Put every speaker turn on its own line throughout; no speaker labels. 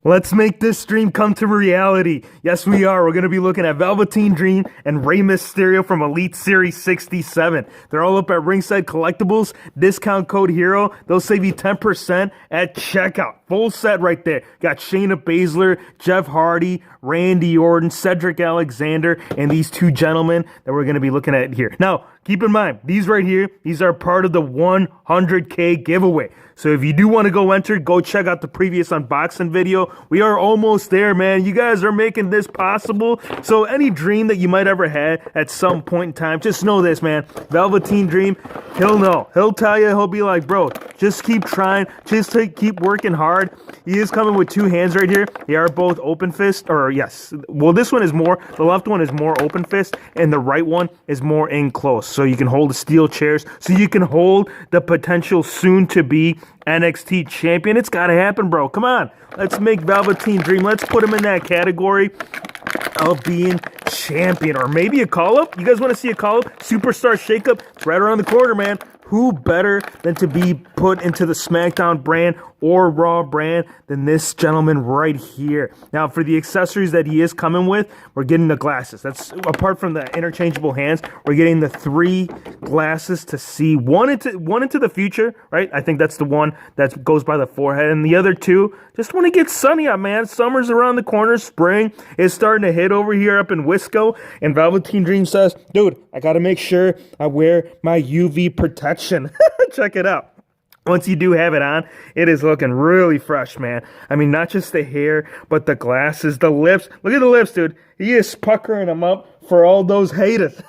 Let's make this dream come to reality. Yes, we are. We're going to be looking at Velveteen Dream and Rey Mysterio from Elite Series 67. They're all up at Ringside Collectibles. Discount code HERO. They'll save you 10% at checkout. Full set right there. Got Shayna Baszler, Jeff Hardy, Randy Orton, Cedric Alexander, and these two gentlemen that we're going to be looking at here. Now, keep in mind, these right here, these are part of the 100K giveaway. So if you do want to go enter, go check out the previous unboxing video. We are almost there, man. You guys are making this possible. So any dream that you might ever had at some point in time, just know this, man. Velveteen Dream, he'll know. He'll tell you, he'll be like, bro, just keep trying. Just keep working hard. He is coming with two hands right here. They are both open fist, or yes. Well, this one is more, the left one is more open fist, and the right one is more in close. So you can hold the steel chairs, so you can hold the potential soon-to-be NXT champion. It's got to happen, bro. Come on. Let's make Velveteen Dream. Let's put him in that category of being champion, or maybe a call-up. You guys want to see a call-up? Superstar shakeup? It's right around the corner, man. Who better than to be put into the SmackDown brand or Raw brand than this gentleman right here? Now, for the accessories that he is coming with, we're getting the glasses. That's apart from the interchangeable hands. We're getting the 3 glasses to see one into the future, right? I think that's the one that goes by the forehead, and the other 2 just want to get sunny out, man. Summer's around the corner. Spring is starting to hit over here up in Wisco, and Velveteen Dream says, dude, I got to make sure I wear my UV protection. Check it out. Once you do have it on, it is looking really fresh, man. I mean, not just the hair, but the glasses, the lips. Look at the lips, dude. He is puckering them up for all those haters.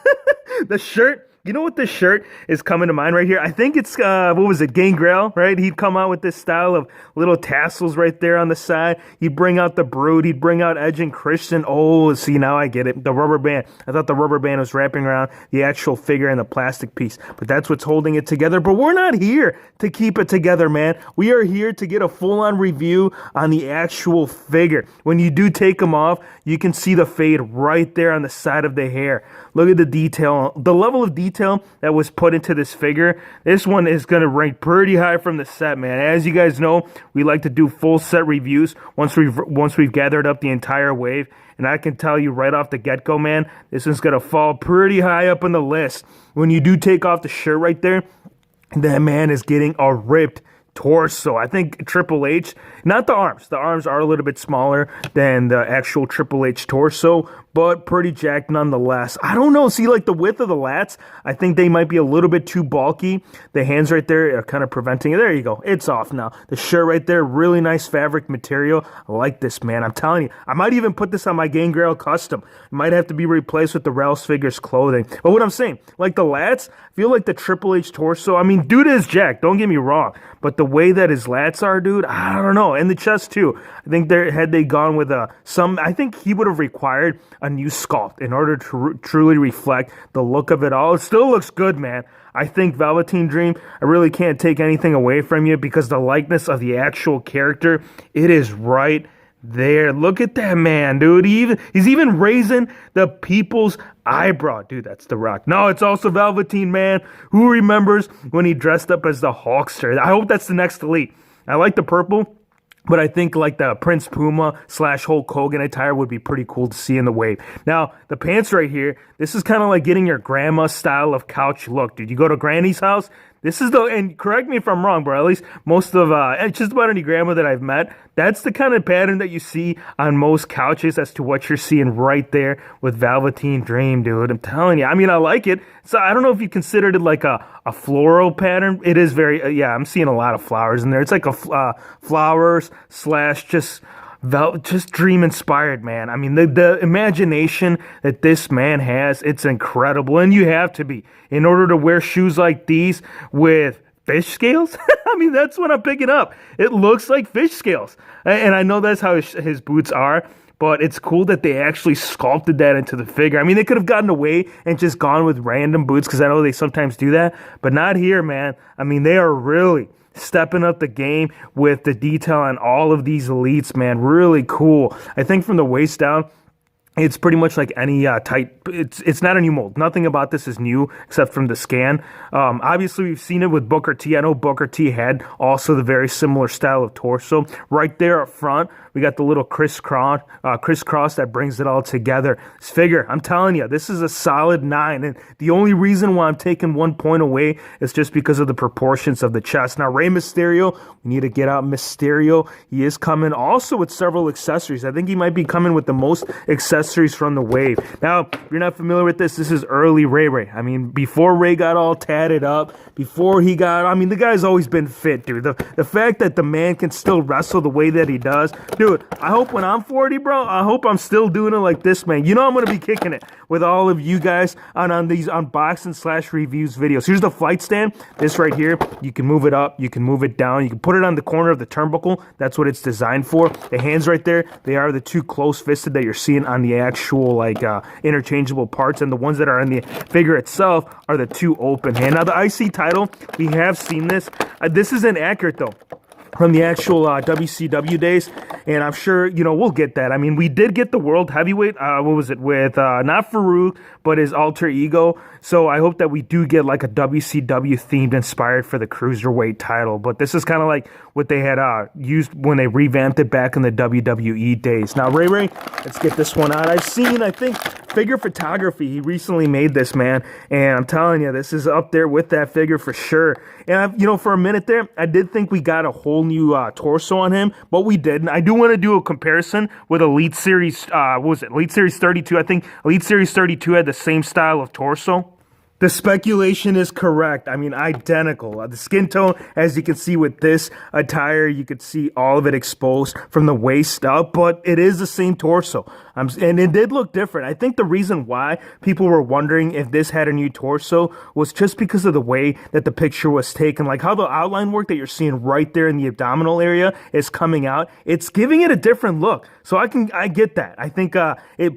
The shirt. You know what this shirt is coming to mind right here? I think it's, what was it, Gangrel, right? He'd come out with this style of little tassels right there on the side. He'd bring out the Brood. He'd bring out Edge and Christian. Oh, see, now I get it. The rubber band. I thought the rubber band was wrapping around the actual figure and the plastic piece. But that's what's holding it together. But we're not here to keep it together, man. We are here to get a full-on review on the actual figure. When you do take them off, you can see the fade right there on the side of the hair. Look at the detail. The level of detail that was put into this figure. This one is going to rank pretty high from the set, man. As you guys know, we like to do full set reviews once we've gathered up the entire wave. And I can tell you right off the get-go, man, this one's going to fall pretty high up on the list. When you do take off the shirt right there, that man is getting a ripped torso. I think Triple H, not the arms. The arms are a little bit smaller than the actual Triple H torso, but pretty jacked nonetheless. I don't know. See, like the width of the lats, I think they might be a little bit too bulky. The hands right there are kind of preventing it. There you go. It's off now. The shirt right there, really nice fabric material. I like this, man. I'm telling you. I might even put this on my Gangrel custom. It might have to be replaced with the Rouse Figures clothing. But what I'm saying, like the lats, I feel like the Triple H torso, I mean, dude is jacked. Don't get me wrong. But the way that his lats are, dude, I don't know. And the chest, too. I think had they gone with I think he would have required a new sculpt in order to truly reflect the look of it all. It still looks good, man. I think Velveteen Dream, I really can't take anything away from you because the likeness of the actual character, it is right there. Look at that man, dude. He's even raising the people's eyebrow. Dude, that's The Rock. No, it's also Velveteen, man. Who remembers when he dressed up as the Hulkster? I hope that's the next Elite. I like the purple. But I think like the Prince Puma / Hulk Hogan attire would be pretty cool to see in the wave. Now, the pants right here, this is kind of like getting your grandma style of couch look. Dude, you go to Granny's house, this is and correct me if I'm wrong, bro, at least most of, just about any grandma that I've met, that's the kind of pattern that you see on most couches as to what you're seeing right there with Velveteen Dream, dude. I'm telling you. I mean, I like it. So I don't know if you considered it like a floral pattern. It is very, yeah, I'm seeing a lot of flowers in there. It's like a flowers / just dream inspired, man. I mean, the imagination that this man has, it's incredible. And you have to be in order to wear shoes like these with fish scales. I mean, that's what I'm picking up. It looks like fish scales. And I know that's how his boots are. But it's cool that they actually sculpted that into the figure. I mean, they could have gotten away and just gone with random boots because I know they sometimes do that. But not here, man. I mean, they are really stepping up the game with the detail on all of these elites, man. Really cool. I think from the waist down, it's pretty much like any type. It's not a new mold. Nothing about this is new except from the scan. Obviously, we've seen it with Booker T. I know Booker T had also the very similar style of torso right there up front We got the little crisscross that brings it all together. This figure, I'm telling you, this is a solid 9. And the only reason why I'm taking 1 point away is just because of the proportions of the chest. Now, Rey Mysterio, we need to get out Mysterio. He is coming also with several accessories. I think he might be coming with the most accessories from the wave. Now, if you're not familiar with this is early Rey. I mean, before Rey got all tatted up, before he got, I mean, the guy's always been fit, dude. The fact that the man can still wrestle the way that he does, dude, I hope when I'm 40, bro, I hope I'm still doing it like this, man. You know I'm going to be kicking it with all of you guys on these unboxing / reviews videos. Here's the flight stand. This right here, you can move it up, you can move it down, you can put it on the corner of the turnbuckle. That's what it's designed for. The hands right there, they are the two close-fisted that you're seeing on the actual, like, interchangeable parts, and the ones that are in the figure itself are the two open hand. Now, the IC title, we have seen this. This isn't accurate, though, from the actual WCW days, and I'm sure, you know, we'll get that. I mean, we did get the World Heavyweight, what was it, with not Farouk, but his alter ego, so I hope that we do get like a WCW themed inspired for the Cruiserweight title, but this is kind of like what they had used when they revamped it back in the WWE days. Now, Ray, let's get this one out. I've seen, I think, Figure Photography, he recently made this, man, and I'm telling you, this is up there with that figure for sure. And, you know, for a minute there, I did think we got a whole new torso on him, but we didn't. I do want to do a comparison with Elite Series, what was it, Elite Series 32. I think Elite Series 32 had the same style of torso. The speculation is correct. I mean, identical. The skin tone, as you can see with this attire, you could see all of it exposed from the waist up, but it is the same torso. And it did look different. I think the reason why people were wondering if this had a new torso was just because of the way that the picture was taken. Like how the outline work that you're seeing right there in the abdominal area is coming out. It's giving it a different look. So I get that. I think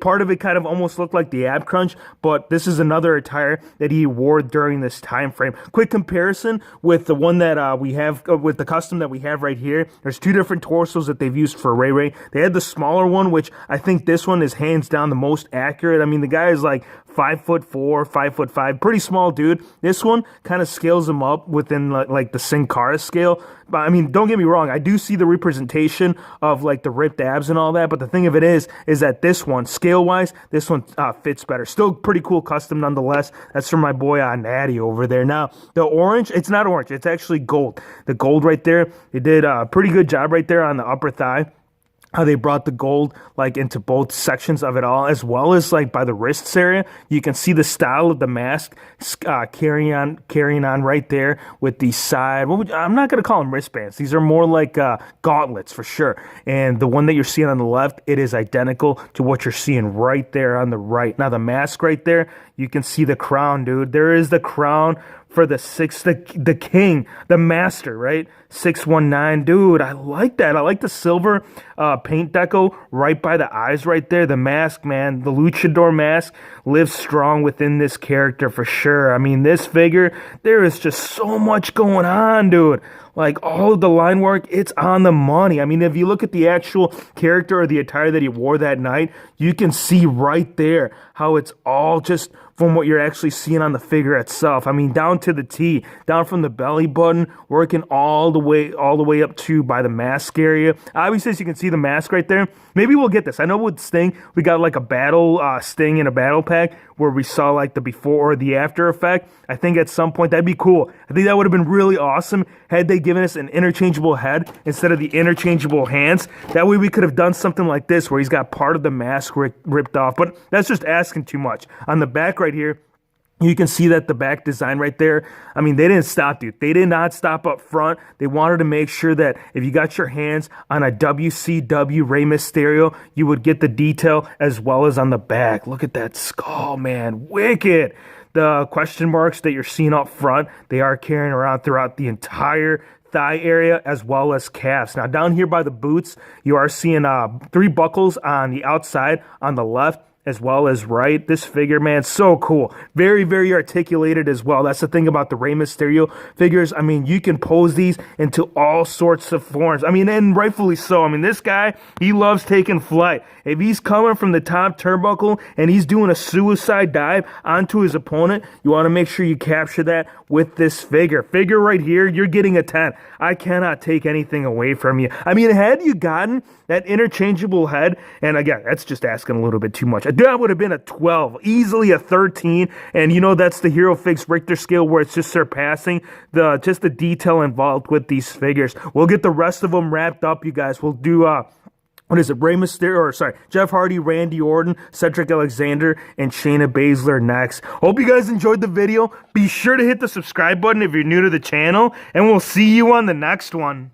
part of it kind of almost looked like the ab crunch, but this is another attire that he wore during this time frame. Quick comparison with the one that we have, with the custom that we have right here. There's two different torsos that they've used for Ray. They had the smaller one, which I think this one is hands down the most accurate. I mean, the guy is like 5'4", 5'5", pretty small dude. This one kind of scales him up within like the Sin Cara scale. But I mean, don't get me wrong, I do see the representation of like the ripped abs and all that, but the thing of it is that this one, scale-wise, this one fits better. Still pretty cool custom nonetheless. That's from my boy Natty over there. Now, the orange, it's not orange, it's actually gold. The gold right there, they did a pretty good job right there on the upper thigh. How they brought the gold like into both sections of it all, as well as like by the wrists area. You can see the style of the mask carrying on right there with the side. I'm not going to call them wristbands. These are more like gauntlets for sure. And the one that you're seeing on the left, it is identical to what you're seeing right there on the right. Now the mask right there, you can see the crown, dude. There is the crown for the king, the master, right? 619, dude, I like that. I like the silver paint deco right by the eyes right there. The mask, man, the luchador mask lives strong within this character for sure. I mean, this figure, there is just so much going on, dude. Like, all of the line work, it's on the money. I mean, if you look at the actual character or the attire that he wore that night, you can see right there how it's all just from what you're actually seeing on the figure itself. I mean, down to the T, down from the belly button, working all the way up to by the mask area. Obviously, as you can see the mask right there, maybe we'll get this. I know with Sting, we got like a battle Sting in a battle pack where we saw like the before or the after effect. I think at some point that'd be cool. I think that would have been really awesome had they given us an interchangeable head instead of the interchangeable hands. That way we could have done something like this where he's got part of the mask ripped off, but that's just asking too much. On the back right here, you can see that the back design right there, I mean, they didn't stop, dude. They did not stop up front. They wanted to make sure that if you got your hands on a WCW Rey Mysterio, you would get the detail as well as on the back. Look at that skull, man. Wicked. The question marks that you're seeing up front, they are carrying around throughout the entire thigh area as well as calves. Now, down here by the boots, you are seeing 3 buckles on the outside on the left, as well as right. This figure, man, so cool. Very, very articulated as well. That's the thing about the Rey Mysterio figures. I mean, you can pose these into all sorts of forms. I mean, and rightfully so. I mean, this guy, he loves taking flight. If he's coming from the top turnbuckle and he's doing a suicide dive onto his opponent, you want to make sure you capture that with this figure. Figure right here, you're getting a 10. I cannot take anything away from you. I mean, had you gotten that interchangeable head, and again, that's just asking a little bit too much. That would have been a 12, easily a 13, and you know that's the Hero Fix Richter scale where it's just surpassing the detail involved with these figures. We'll get the rest of them wrapped up, you guys. We'll do what is it? Rey Mysterio, or sorry, Jeff Hardy, Randy Orton, Cedric Alexander, and Shayna Baszler next. Hope you guys enjoyed the video. Be sure to hit the subscribe button if you're new to the channel, and we'll see you on the next one.